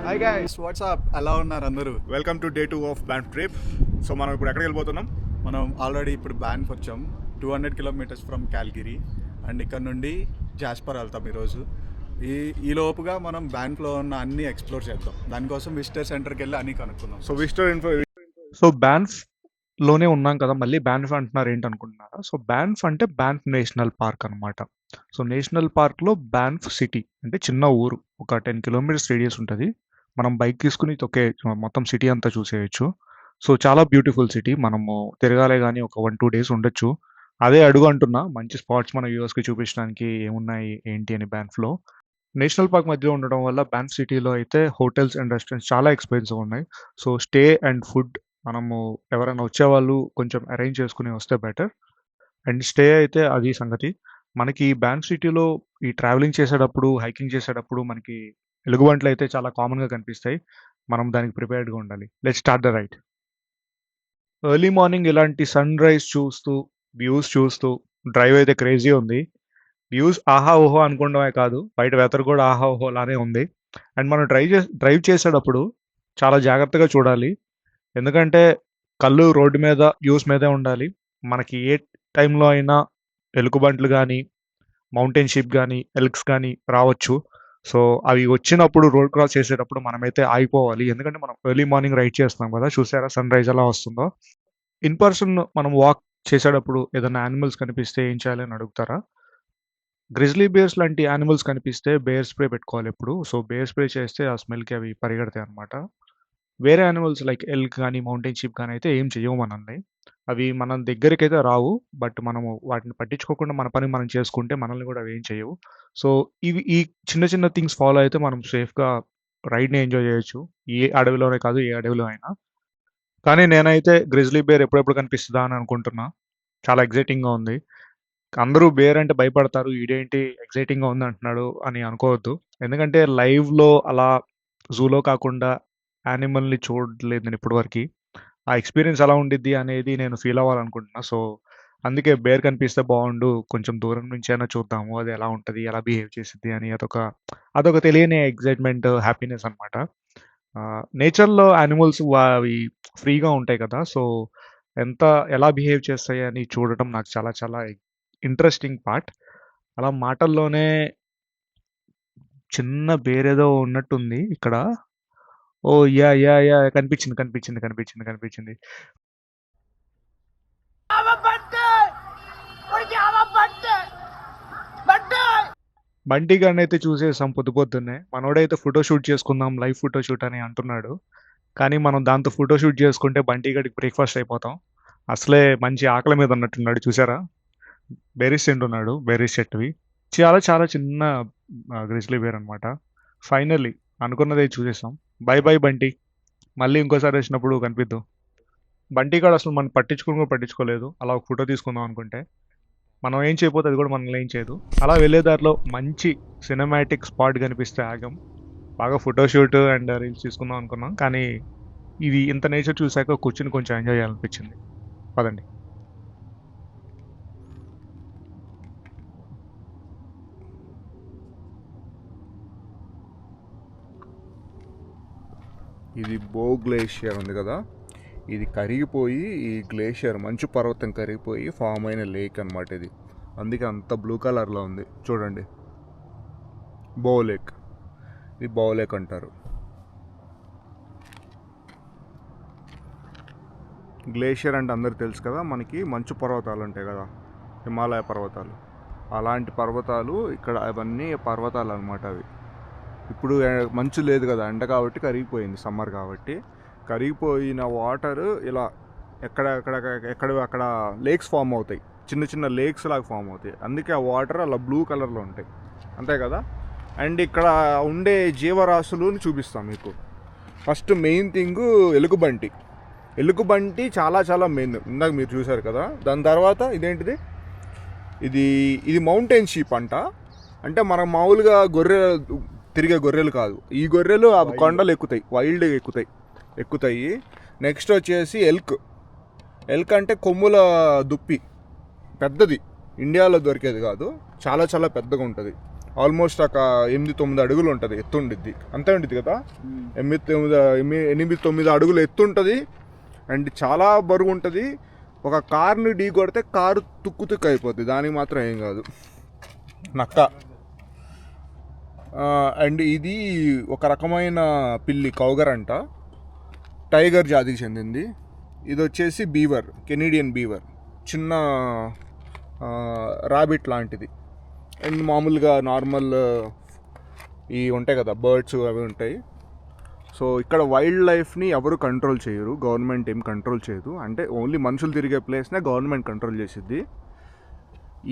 Hi guys WhatsApp, ఎలా ఉన్నారు అందరూ? Welcome to day 2 of Banff trip. So మనం ఇప్పుడు ఎక్కడికి వెళ్ళిపోతున్నాం? మనం ఆల్రెడీ ఇప్పుడు బ్యాన్ఫ్ వచ్చాం, 200 కిలోమీటర్స్ ఫ్రమ్ క్యాల్గిరి. అండ్ ఇక్కడ నుండి జాస్పర్ వెళ్తాం ఈరోజు. ఈ లోపుగా మనం బ్యాన్ఫ్లో ఉన్న అన్ని ఎక్స్ప్లోర్ చేద్దాం. దానికోసం విజిటర్ సెంటర్కి వెళ్ళి అన్నీ కనుక్కుందాం. సో బ్యాన్ఫ్ లోనే ఉన్నాం కదా, మళ్ళీ బ్యాన్ఫ్ అంటున్నారు ఏంటి అనుకుంటున్నారా? సో బ్యాన్ఫ్ అంటే బ్యాన్ఫ్ నేషనల్ పార్క్ అనమాట. సో నేషనల్ పార్క్లో బ్యాన్ఫ్ సిటీ అంటే చిన్న ఊరు, ఒక 10 కిలోమీటర్స్ రేడియస్ ఉంటుంది. మనం బైక్ తీసుకుని ఒకే మొత్తం సిటీ అంతా చూసేయచ్చు. సో చాలా బ్యూటిఫుల్ సిటీ. మనము తిరగాలే కానీ ఒక 1-2 డేస్ ఉండొచ్చు. అదే అడుగు అంటున్నా, మంచి స్పాట్స్ మన వ్యూవర్స్కి చూపించడానికి ఏమున్నాయి ఏంటి అని బ్యాన్ఫ్లో. నేషనల్ పార్క్ మధ్యలో ఉండడం వల్ల బ్యాన్ఫ్ సిటీలో అయితే హోటల్స్ అండ్ రెస్టారెంట్స్ చాలా ఎక్స్పెన్సివ్ ఉన్నాయి. సో స్టే అండ్ ఫుడ్ మనము ఎవరైనా వచ్చేవాళ్ళు కొంచెం అరేంజ్ చేసుకుని వస్తే బెటర్. అండ్ స్టే అయితే అది సంగతి. మనకి బ్యాన్ఫ్ సిటీలో ఈ ట్రావెలింగ్ చేసేటప్పుడు, హైకింగ్ చేసేటప్పుడు మనకి ఎలుగుబంట్లు అయితే చాలా కామన్గా కనిపిస్తాయి. మనం దానికి ప్రిపేర్డ్గా ఉండాలి. Let's start the ride. Early morning ఇలాంటి సన్ రైజ్ చూస్తూ, వ్యూస్ చూస్తూ డ్రైవ్ అయితే క్రేజీ ఉంది. వ్యూస్ ఆహా ఓహో అనుకోవడమే కాదు, బయట వెదర్ కూడా ఆహా ఓహో లానే ఉంది. అండ్ మనం డ్రైవ్ చేసేటప్పుడు చాలా జాగ్రత్తగా చూడాలి. ఎందుకంటే కళ్ళు రోడ్డు మీద వ్యూస్ మీదే ఉండాలి. మనకి ఏ టైంలో అయినా ఎలుగుబంట్లు కానీ, మౌంటైన్ షీప్ కానీ, ఎల్క్స్ కానీ రావచ్చు. సో అవి వచ్చినప్పుడు రోడ్ క్రాస్ చేసేటప్పుడు మనమైతే ఆగిపోవాలి. ఎందుకంటే మనం ఎర్లీ మార్నింగ్ రైడ్ చేస్తున్నాం కదా, చూసారా సన్ రైజ్ ఎలా వస్తుందో. ఇన్ పర్సన్ మనం వాక్ చేసేటప్పుడు ఏదైనా యానిమల్స్ కనిపిస్తే ఏం చేయాలి అని అడుగుతారా? గ్రిజ్లీ బేర్స్ లాంటి యానిమల్స్ కనిపిస్తే బేర్ స్ప్రే పెట్టుకోవాలి ఎప్పుడు. సో బేర్ స్ప్రే చేస్తే ఆ స్మెల్కి అవి పరిగెడతాయి అనమాట. వేరే యానిమల్స్ లైక్ ఎల్క్ కానీ, మౌంటైన్ షీప్ కానీ అయితే ఏం చెయ్యవు మనల్ని. అవి మన దగ్గరికైతే రావు. బట్ మనము వాటిని పట్టించుకోకుండా మన పని మనం చేసుకుంటే మనల్ని కూడా అవి ఏం చేయవు. సో ఈ చిన్న చిన్న థింగ్స్ ఫాలో అయితే మనం సేఫ్గా రైడ్ని ఎంజాయ్ చేయొచ్చు. ఏ అడవిలోనే కాదు, ఏ అడవిలో అయినా. కానీ నేనైతే గ్రిజ్లీ బేర్ ఎప్పుడెప్పుడు కనిపిస్తుందా అని అనుకుంటున్నా. చాలా ఎగ్జైటింగ్గా ఉంది. అందరూ బేర్ అంటే భయపడతారు, ఈడేంటి ఎగ్జైటింగ్గా ఉంది అంటున్నాడు అని అనుకోవద్దు. ఎందుకంటే లైవ్లో అలా జూలో కాకుండా యానిమల్ని చూడలేదు నేను ఇప్పటివరకు. ఆ ఎక్స్పీరియన్స్ ఎలా ఉండిద్ది అనేది నేను ఫీల్ అవ్వాలనుకుంటున్నా. సో అందుకే బేర్ కనిపిస్తే బాగుండు, కొంచెం దూరం నుంచి అయినా చూద్దాము, అది ఎలా ఉంటుంది, ఎలా బిహేవ్ చేసిద్ది అని. అదొక తెలియని ఎగ్జైట్మెంట్, హ్యాపీనెస్ అనమాట. నేచర్లో యానిమల్స్ అవి ఫ్రీగా ఉంటాయి కదా, సో ఎలా బిహేవ్ చేస్తాయి అని చూడటం నాకు చాలా చాలా ఇంట్రెస్టింగ్ పార్ట్. అలా మాటల్లోనే చిన్న బేరేదో ఉన్నట్టుంది ఇక్కడ. ఓ యా యా యా కనిపించింది. బంటి గారిని అయితే చూసేసాం పొద్దున్నే. మనోడైతే ఫోటో షూట్ చేసుకుందాం, లైవ్ ఫోటో షూట్ అని అంటున్నాడు. కానీ మనం దాంతో ఫోటో షూట్ చేసుకుంటే బంటి గడికి బ్రేక్ఫాస్ట్ అయిపోతాం. అసలే మంచి ఆకలి మీద ఉన్నట్టున్నాడు, చూసారా? బెర్రీస్ తింటున్నాడు, బెర్రీస్ చెట్టువి. చాలా చాలా చిన్న గ్రిజ్లీ బేర్ అనమాట. ఫైనల్లీ అనుకున్నదే చూసేసాం. బై బై బంటి, మళ్ళీ ఇంకోసారి వచ్చినప్పుడు కనిపిద్దాం. బంటి గాడు అసలు మనం పట్టించుకోలేదు. అలా ఒక ఫోటో తీసుకుందాం అనుకుంటే మనం ఏం చేయకపోతే అది కూడా మనల్ని ఏం చేయదు. అలా వెళ్ళే దారిలో మంచి సినిమాటిక్ స్పాట్ కనిపిస్తే ఆగం. బాగా ఫోటోషూట్ అండ్ రీల్స్ తీసుకుందాం అనుకున్నాం. కానీ ఇది ఇంత నేచర్ చూసాక కూర్చుని కొంచెం ఎంజాయ్ చేయాలనిపించింది. పదండి. ఇది బో గ్లేషియర్ ఉంది కదా, ఇది కరిగిపోయి, ఈ గ్లేషియర్ మంచు పర్వతం కరిగిపోయి ఫామ్ అయిన లేక్ అనమాట ఇది. అందుకే అంత బ్లూ కలర్లో ఉంది చూడండి. బో లేక్, ఇది బో లేక్ అంటారు. గ్లేషియర్ అంటే అందరికి తెలుసు కదా, మనకి మంచు పర్వతాలు ఉంటాయి కదా, హిమాలయ పర్వతాలు. అలాంటి పర్వతాలు ఇక్కడ, అవన్నీ పర్వతాలు అనమాట అవి. ఇప్పుడు మంచు లేదు కదా, ఎండ కాబట్టి కరిగిపోయింది, సమ్మర్ కాబట్టి. కరిగిపోయిన వాటర్ ఇలా అక్కడ లేక్స్ ఫామ్ అవుతాయి, చిన్న చిన్న లేక్స్ లాగా ఫామ్ అవుతాయి. అందుకే ఆ వాటర్ అలా బ్లూ కలర్లో ఉంటాయి, అంతే కదా. అండ్ ఇక్కడ ఉండే జీవరాశులను చూపిస్తాం మీకు. ఫస్ట్ మెయిన్ థింగ్ ఎలుగుబంటి చాలా చాలా మెయిన్, ఇందాక మీరు చూసారు కదా. దాని తర్వాత ఇదేంటిది, ఇది మౌంటైన్ షీప్ అంటే మనం మామూలుగా తిరిగే గొర్రెలు కాదు. ఈ గొర్రెలు అవి కొండలు ఎక్కుతాయి, వైల్డ్ ఎక్కుతాయి. నెక్స్ట్ వచ్చేసి ఎల్క్ అంటే కొమ్ముల దుప్పి, పెద్దది, ఇండియాలో దొరికేది కాదు, చాలా చాలా పెద్దగా ఉంటుంది. ఆల్మోస్ట్ ఒక 8-9 అడుగులు ఉంటుంది, ఎత్తు ఉండిద్ది, అంతే ఉండిద్ది కదా. 8-9 అడుగులు ఎత్తు ఉంటుంది అండ్ చాలా బరువు ఉంటుంది. ఒక కార్ని ఢీ కొడితే కారు తుక్కు అయిపోద్ది, దానికి మాత్రం ఏం కాదు, నక్క. అండ్ ఇది ఒక రకమైన పిల్లి, కౌగర్ అంట, టైగర్ జాతికి చెందింది. ఇది వచ్చేసి బీవర్, కెనడియన్ బీవర్, చిన్న రాబిట్ లాంటిది. అండ్ మామూలుగా నార్మల్ ఈ ఉంటాయి కదా బర్డ్స్, అవి ఉంటాయి. సో ఇక్కడ వైల్డ్ లైఫ్ని ఎవరు కంట్రోల్ చేయరు, గవర్నమెంట్ ఏం కంట్రోల్ చేయదు. అంటే ఓన్లీ మనుషులు తిరిగే ప్లేస్నే గవర్నమెంట్ కంట్రోల్ చేసిద్ది.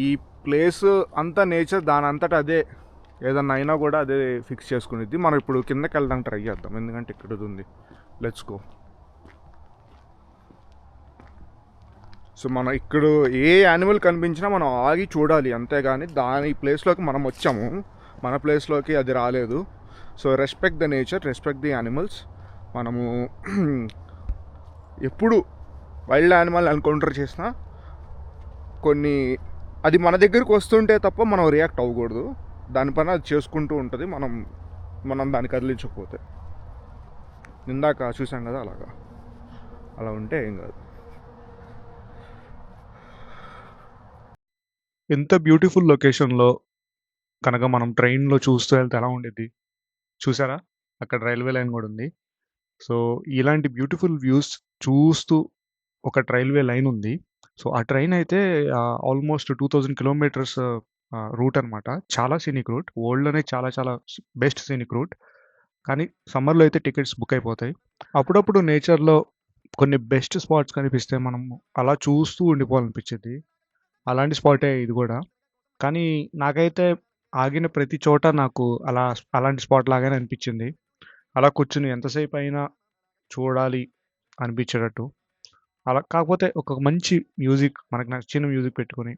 ఈ ప్లేస్ అంతా నేచర్ దాని అంతటా అదే, ఏదన్నా అయినా కూడా అదే ఫిక్స్ చేసుకునేది. మనం ఇప్పుడు కిందకి వెళ్ళడానికి ట్రై చేద్దాం, ఎందుకంటే ఇక్కడ ఉంది. Let's go. సో మనం ఇక్కడ ఏ యానిమల్ కనిపించినా మనం ఆగి చూడాలి, అంతేగాని దాని ప్లేస్లోకి మనం వచ్చాము, మన ప్లేస్లోకి అది రాలేదు. So respect the nature, respect the animals. మనము ఎప్పుడు వైల్డ్ యానిమల్ ఎన్కౌంటర్ చేసినా కొన్ని అది మన దగ్గరికి వస్తుంటే తప్ప మనం రియాక్ట్ అవ్వకూడదు, దాని పని అది చేసుకుంటూ ఉంటుంది. మనం దాన్ని కదిలించకపోతే, ఇందాక చూసాం కదా అలా ఉంటే ఏం కాదు. ఎంత బ్యూటిఫుల్ లొకేషన్లో కనుక మనం ట్రైన్లో చూస్తూ వెళ్తే ఎలా ఉండేది చూసారా, అక్కడ రైల్వే లైన్ కూడా ఉంది. సో ఇలాంటి బ్యూటిఫుల్ వ్యూస్ చూస్తూ ఒక రైల్వే లైన్ ఉంది. సో ఆ ట్రైన్ అయితే ఆల్మోస్ట్ 2000 కిలోమీటర్స్ రూట్ అనమాట. చాలా సీనిక్ రూట్, వరల్డ్లోనే చాలా చాలా బెస్ట్ సీనిక్ రూట్. కానీ సమ్మర్లో అయితే టికెట్స్ బుక్ అయిపోతాయి. అప్పుడప్పుడు నేచర్లో కొన్ని బెస్ట్ స్పాట్స్ కనిపిస్తే మనం అలా చూస్తూ ఉండిపోవాలనిపించింది. అలాంటి స్పాటే ఇది కూడా. కానీ నాకైతే ఆగిన ప్రతి చోట నాకు అలాంటి స్పాట్ లాగానే అనిపించింది. అలా కూర్చుని ఎంతసేపు అయినా చూడాలి అనిపించేటట్టు. అలా కాకపోతే ఒక మంచి మ్యూజిక్, మనకు నచ్చిన మ్యూజిక్ పెట్టుకొని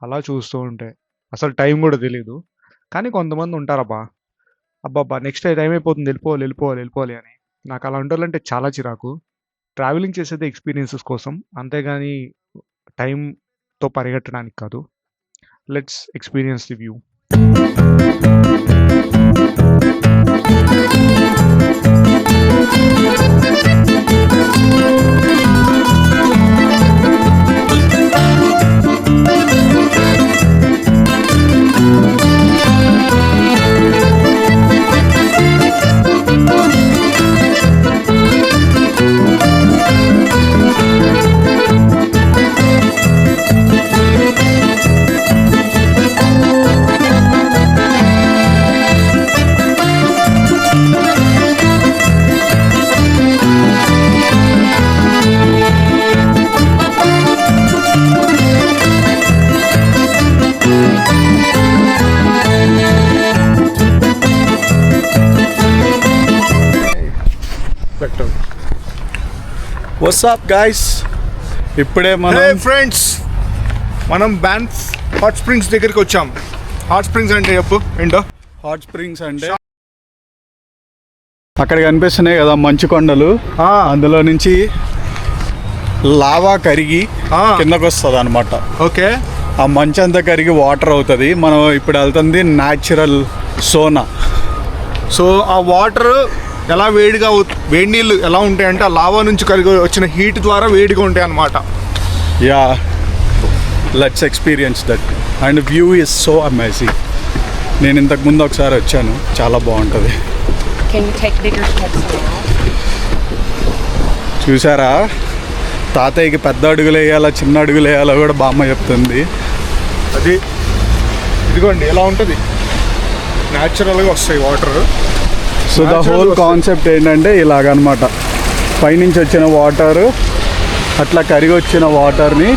అలా చూస్తూ ఉంటే అసలు టైం కూడా తెలియదు. కానీ కొంతమంది ఉంటారబ్బా, అబ్బాబ్బా నెక్స్ట్ టైం అయిపోతుంది, వెళ్ళిపోవాలి అని. నాకు అలా ఉండాలంటే చాలా చిరాకు. ట్రావెలింగ్ చేసేది ఎక్స్పీరియన్సెస్ కోసం, అంతేగాని టైంతో పరిగెట్టడానికి కాదు. Let's experience the view. WhatsApp guys, ఇప్పుడే ఫ్రెండ్స్ మనం బ్యాన్ఫ్ హాట్ స్ప్రింగ్స్ దగ్గరికి వచ్చాం. హాట్ స్ప్రింగ్స్ అంటే చెప్పు ఏంటో. హాట్ స్ప్రింగ్స్ అంటే అక్కడ కనిపిస్తున్నాయి కదా మంచు కొండలు, అందులో నుంచి లావా కరిగి కిందకు వస్తుంది అనమాట. ఓకే, ఆ మంచు అంతా కరిగి వాటర్ అవుతుంది. మనం ఇప్పుడు వెళ్తుంది న్యాచురల్ సోనా. సో ఆ వాటర్ ఎలా వేడి నీళ్ళు ఎలా ఉంటాయంటే ఆ లావా నుంచి కరిగి వచ్చిన హీట్ ద్వారా వేడిగా ఉంటాయి అన్నమాట. Yeah, let's experience that. And view is so amazing. నేను ఇంతకుముందు ఒకసారి వచ్చాను, చాలా బాగుంటుంది. చూసారా, తాతయ్యకి పెద్ద అడుగులు వేయాలా చిన్న అడుగులు వేయాలో కూడా బామ్మ చెప్తుంది. అది ఇదిగోండి ఎలా ఉంటుంది, న్యాచురల్గా వస్తాయి water. So the whole concept ఏంటంటే ఇలాగనమాట, పైనుంచి వచ్చిన వాటర్ అట్లా కరిగి వచ్చిన వాటర్ని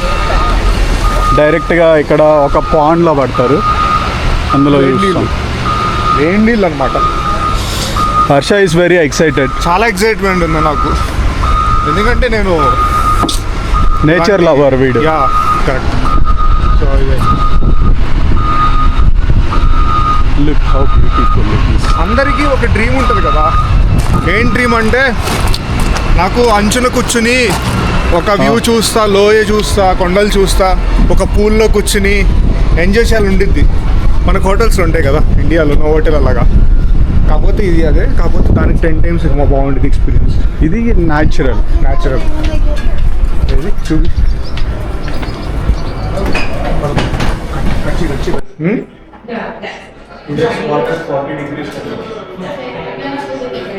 డైరెక్ట్గా ఇక్కడ ఒక పాండ్లో పడతారు, అందులో వేడి నీళ్ళు అనమాట. Harsha is very excited. చాలా ఎక్సైట్మెంట్ ఉంది నాకు, ఎందుకంటే నేను నేచర్ లవర్ వీడు. Yeah correct. So look how beautiful it is. అందరికీ ఒక డ్రీమ్ ఉంటుంది కదా. ఏం డ్రీమ్ అంటే, నాకు అంచున కూర్చుని ఒక వ్యూ చూస్తా, లోయ చూస్తా, కొండలు చూస్తా, ఒక పూల్లో కూర్చుని ఎంజాయ్ చేయాలి ఉండిద్ది. మనకు హోటల్స్ ఉంటాయి కదా ఇండియాలో, నో హోటల్ అలాగా. కాకపోతే ఇది అదే, కాకపోతే దానికి 10 times ఎక్కువ బాగుంటుంది ఎక్స్పీరియన్స్. ఇది న్యాచురల్. ఇది చూడు.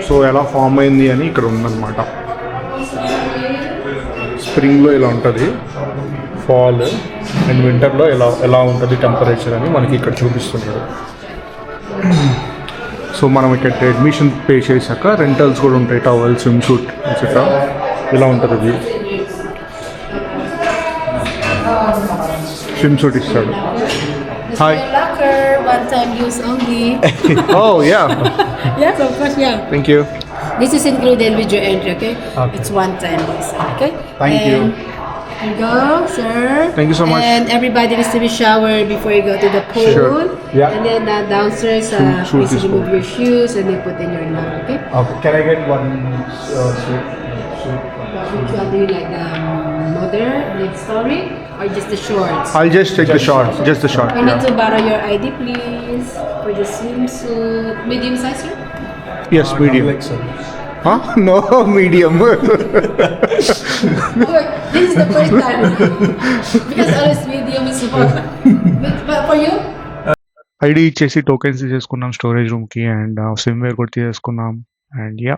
సో ఎలా ఫామ్ అయింది అని ఇక్కడ ఉందన్నమాట. స్ప్రింగ్లో ఇలా ఉంటుంది ఫాల్, అండ్ వింటర్లో ఎలా ఉంటుంది టెంపరేచర్ అని మనకి ఇక్కడ చూపిస్తున్నాడు. సో మనం ఇక్కడ అడ్మిషన్ పే చేశాక రెంటల్స్ కూడా ఉంటాయి, టవల్, స్విమ్ సూట్ ఎక్సెట్రా. ఇలా ఉంటుంది ఇది. స్విమ్ సూట్ ఇస్తాడు. Hi. Locker, one time use only. Oh yeah, Yes, of course, yeah. Thank you. This is included with your entry, okay? Okay. It's one time use, okay? Thank you. Here you go, sir. Thank you so much. And everybody needs to be showered before you go to the pool. Sure. Yeah. And then downstairs, Shoot please this remove one. your shoes and then put in your lock, okay? Can I get one suit? Which one do you like, the mother, the story, or just the shorts? I'll just take the short, just the short. We need Yeah. to borrow your ID, please, for the swimsuit. Medium size, sir? Yes, medium. Like so. Huh? No, medium. Look, this is the first time. Because always medium is small. But for you? ID ఇచ్చేసి tokens తీసేసుకున్నాం storage రూమ్కి, and swim wear కూడా తీసేసుకున్నాం. And yeah,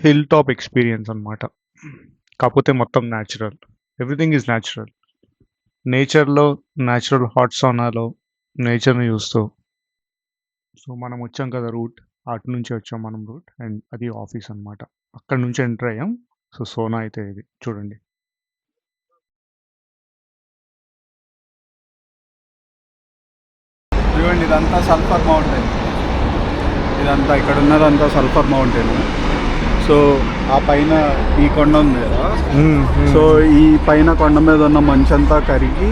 hill top experience అనమాట. కాకపోతే మొత్తం natural, everything is natural. నేచర్లో, natural hot సోనాలో నేచర్ని చూస్తూ. సో మనం వచ్చాం కదా రూట్, అటు నుంచి వచ్చాం మనం రూట్, అండ్ అది ఆఫీస్ అనమాట. అక్కడ నుంచి ఎంటర్ అయ్యాం. సో సోనా అయితే ఇది చూడండి. చూడండి, ఇదంతా సల్ఫర్ మౌంటైన్. ఇదంతా ఇక్కడ ఉన్నదంతా సల్ఫర్ మౌంటైన్. సో ఆ పైన ఈ కొండ ఉంది కదా, సో ఈ పైన కొండ మీద ఉన్న మంచంతా కరిగి,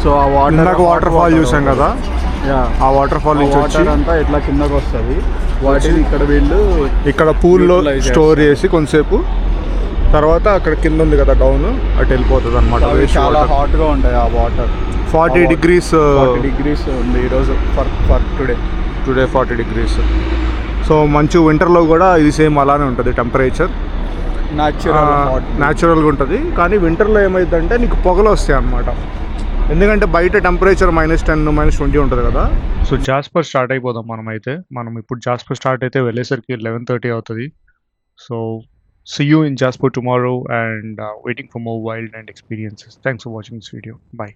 సో ఆ వాటర్ ఫాల్ చూసాం కదా, ఆ వాటర్ ఫాల్ నుంచి వచ్చి వాటర్ అంతా ఇట్లా కిందకు వస్తుంది. వాటిని ఇక్కడ వీళ్ళు ఇక్కడ పూల్లో utilize స్టోర్ చేసి కొంతసేపు తర్వాత అక్కడ కింద ఉంది కదా డౌన్, అటు వెళ్ళిపోతుంది అనమాట. అవి చాలా హాట్గా ఉంటాయి ఆ వాటర్. 40 degrees 40 degrees ఉంది ఈరోజు ఫర్ టుడే 40 degrees. సో మంచు వింటర్లో కూడా ఇది సేమ్ అలానే ఉంటుంది టెంపరేచర్, న్యాచురల్గా ఉంటుంది. కానీ వింటర్లో ఏమైందంటే నీకు పొగలు వస్తాయి అన్నమాట, ఎందుకంటే బయట టెంపరేచర్ -10 -20 ఉంటుంది కదా. సో జాస్పర్ స్టార్ట్ అయిపోదాం మనం ఇప్పుడు జాస్పర్ స్టార్ట్ అయితే వెళ్ళేసరికి 11:30 అవుతుంది. So see you in Jasper tomorrow, and waiting for more wild and experiences. Thanks for watching this video. Bye.